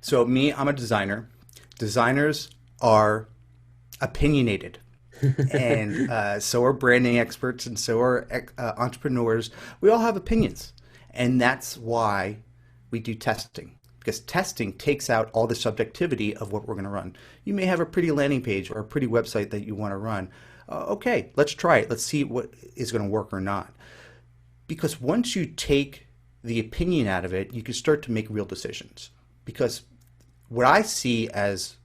So me, I'm a designer. Designers are opinionated, and so are branding experts, and so are entrepreneurs. We all have opinions, and that's why we do testing. Because testing takes out all the subjectivity of what we're going to run. You may have a pretty landing page or a pretty website that you want to run. Okay, let's try it. Let's see what is going to work or not. Because once you take the opinion out of it, you can start to make real decisions. Because what I see as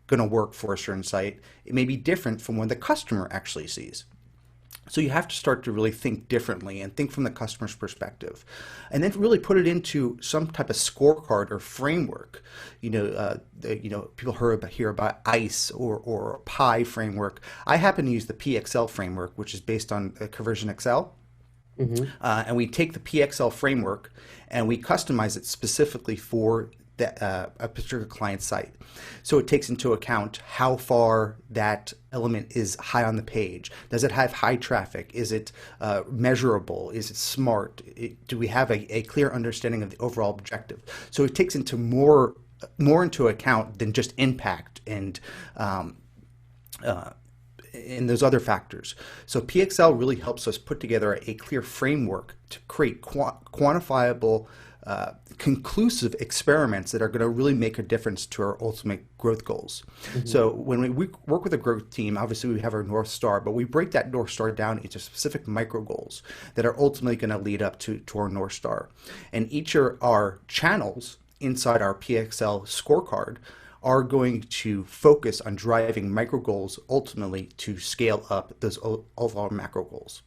going to work for a certain site, it may be different from what the customer actually sees. So you have to start to really think differently and think from the customer's perspective, and then really put it into some type of scorecard or framework. People hear about ICE or PI framework. I happen to use the PXL framework, which is based on Conversion Excel. Hmm. And we take the PXL framework and we customize it specifically for a particular client site. So it takes into account how far that element is high on the page. Does it have high traffic? Is it measurable? Is it smart? Do we have a clear understanding of the overall objective? So it takes into more into account than just impact uh, and those other factors. So PXL really helps us put together a clear framework to create quantifiable, conclusive experiments that are going to really make a difference to our ultimate growth goals. Hmm. So when we work with a growth team, obviously we have our North Star, but we break that North Star down into specific micro goals that are ultimately going to lead up to our North Star. And each of our channels inside our PXL scorecard are going to focus on driving micro goals ultimately to scale up those overall macro goals.